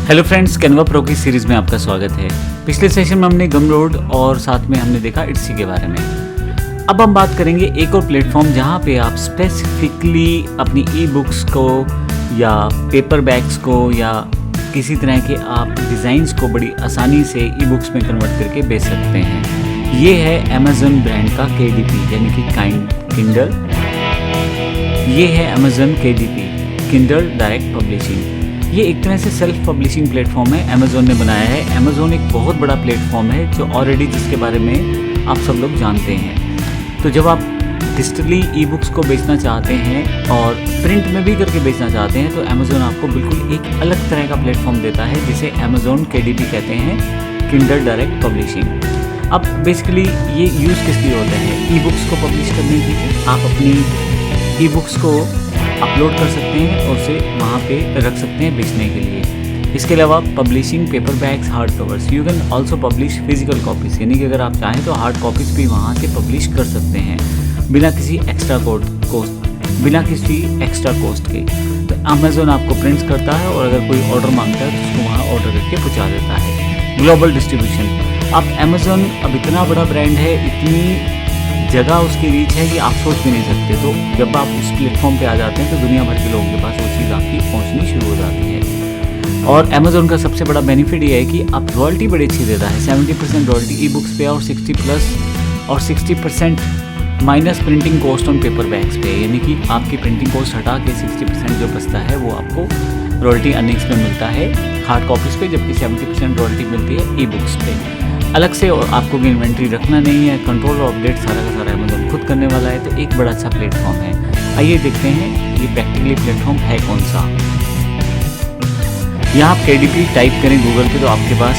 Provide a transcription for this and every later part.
Hello friends, Canva pro की series में आपका स्वागत है। पिछले सेशन में हमने गमरोड और साथ में हमने देखा इट्सी के बारे में। अब हम बात करेंगे एक और प्लेटफॉर्म जहां पे आप स्पेसिफिकली अपनी ई बुक्स को या पेपर बैग्स को या किसी तरह के आप डिज़ाइंस को बड़ी आसानी से ई बुक्स में कन्वर्ट करके बेच सकते हैं। ये है अमेज़न ब्रांड का KDP यानी कि किंडल। ये है Amazon KDP, Kindle direct publishing. ये एक तरह से सेल्फ पब्लिशिंग प्लेटफॉर्म है, अमेज़न ने बनाया है। अमेज़न एक बहुत बड़ा प्लेटफॉर्म है जो ऑलरेडी जिसके बारे में आप सब लोग जानते हैं। तो जब आप डिजिटली ई बुक्स को बेचना चाहते हैं और प्रिंट में भी करके बेचना चाहते हैं तो अमेज़न आपको बिल्कुल एक अलग तरह का प्लेटफॉर्म देता है जिसे अमेज़न KDP कहते हैं, किंडल डायरेक्ट पब्लिशिंग। अब बेसिकली ये यूज़ किस लिए होता है? ई बुक्स को पब्लिश करने के लिए आप अपनी ई बुक्स को अपलोड कर सकते हैं और उसे वहाँ पे रख सकते हैं बेचने के लिए। इसके अलावा publishing paper bags, hard covers, you can also publish physical copies, यानी कि अगर आप चाहें तो हार्ड कॉपीज़ भी वहाँ से पब्लिश कर सकते हैं बिना किसी एक्स्ट्रा कॉस्ट के। तो अमेज़न आपको प्रिंट्स करता है और अगर कोई ऑर्डर मांगता है तो उसको वहाँ ऑर्डर करके पहुँचा देता है। ग्लोबल डिस्ट्रीब्यूशन, अब अमेज़न अब इतना बड़ा ब्रांड है, इतनी जगह उसकी रीच है कि आप सोच भी नहीं सकते। तो जब आप उस प्लेटफॉर्म पे आ जाते हैं तो दुनिया भर के लोगों के पास वो चीज़ आपकी पहुंचनी शुरू हो जाती है। और अमेज़न का सबसे बड़ा बेनिफिट ये है कि आप रॉयल्टी बड़ी अच्छी देता है, 70% रॉयल्टी ई बुक्स पे और 60% minus printing cost on paper bags पे, यानी कि आपकी प्रिंटिंग कॉस्ट हटा के 60% जो बचता है वो आपको रॉयल्टी अर्निंग्स में मिलता है हार्ड कॉपीज़ पे, जबकि 70% रॉयल्टी मिलती है ई बुक्स पे। अलग से आपको भी इन्वेंट्री रखना नहीं है, कंट्रोल और अपडेट सारा का सारा अमेज़न खुद करने वाला है। तो एक बड़ा अच्छा प्लेटफॉर्म है। आइए देखते हैं ये प्रैक्टिकली प्लेटफॉर्म है कौन सा। यहाँ आप KDP टाइप करें गूगल पे तो आपके पास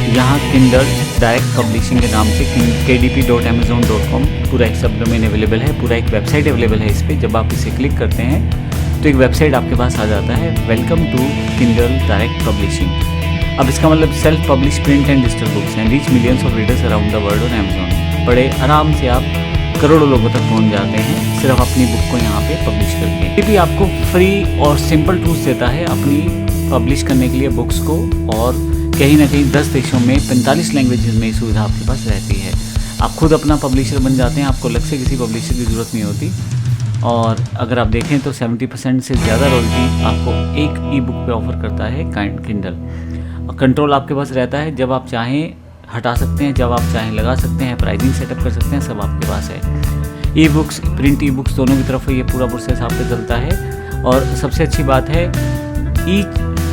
यहाँ किंडल डायरेक्ट पब्लिशिंग के नाम से kdp.amazon.com पूरा एक सब डोमेन अवेलेबल है, पूरा एक वेबसाइट अवेलेबल है इस पर। जब आप इसे क्लिक करते हैं तो एक वेबसाइट आपके पास आ जाता है, welcome to Kindle direct publishing. अब इसका मतलब self publish print and digital books and reach millions of readers around the world on Amazon. बड़े आराम से आप करोड़ों लोगों तक पहुंच जाते हैं सिर्फ अपनी बुक को यहाँ पे पब्लिश करके। ये भी आपको फ्री और सिंपल टूल्स देता है अपनी पब्लिश करने के लिए बुक्स को, और कहीं ना कहीं 10 देशों में 45 लैंग्वेजेस में ये सुविधा आपके पास रहती है। आप खुद अपना पब्लिशर बन जाते हैं, आपको अलग से किसी पब्लिशर की ज़रूरत नहीं होती। और अगर आप देखें तो 70% से ज़्यादा रॉयल्टी आपको एक ई बुक पे ऑफर करता है किंडल। कंट्रोल आपके पास रहता है, जब आप चाहें हटा सकते हैं, जब आप चाहें लगा सकते हैं, प्राइसिंग सेटअप कर सकते हैं, सब आपके पास है। E books, print e books दोनों की तरफ ये पूरा प्रोसेस आप पे चलता है। और सबसे अच्छी बात है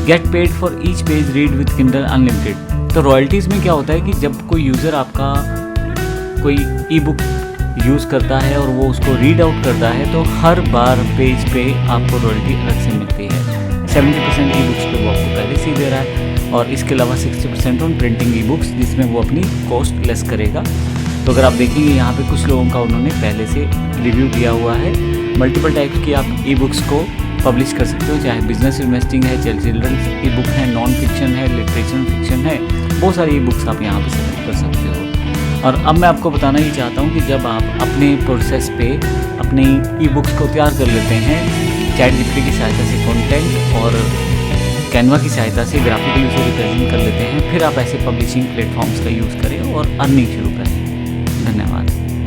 get paid for each page read with Kindle unlimited. तो रॉयल्टीज़ में क्या होता है कि जब कोई यूज़र आपका कोई ई बुक यूज़ करता है और वो उसको रीड आउट करता है तो हर बार पेज पे आपको रॉयल्टी अलग से मिलती है। 70% ई बुक्स पे वो आपको पहले से ही दे रहा है और इसके अलावा 60% ऑन प्रिंटिंग ई बुक्स जिसमें वो अपनी कॉस्ट लेस करेगा। तो अगर आप देखेंगे यहाँ पे कुछ लोगों का उन्होंने पहले से रिव्यू दिया हुआ है। मल्टीपल टाइप्स की आप ई बुक्स को पब्लिश कर सकते हो, चाहे बिजनेस इन्वेस्टिंग है, चिल्ड्रंस ई बुक है, नॉन फिक्शन है, लिटरेचर फिक्शन है, बहुत सारी ई बुक्स आप यहाँ पे सेलेक्ट कर सकते हो। और अब मैं आपको बताना ही चाहता हूँ कि जब आप अपने प्रोसेस पे अपनी ई बुक्स को तैयार कर लेते हैं ChatGPT की सहायता से कंटेंट और कैनवा की सहायता से ग्राफिकली उसे रिप्रेजेंट कर लेते हैं, फिर आप ऐसे पब्लिशिंग प्लेटफॉर्म्स का यूज़ करें और अर्निंग शुरू करें। धन्यवाद।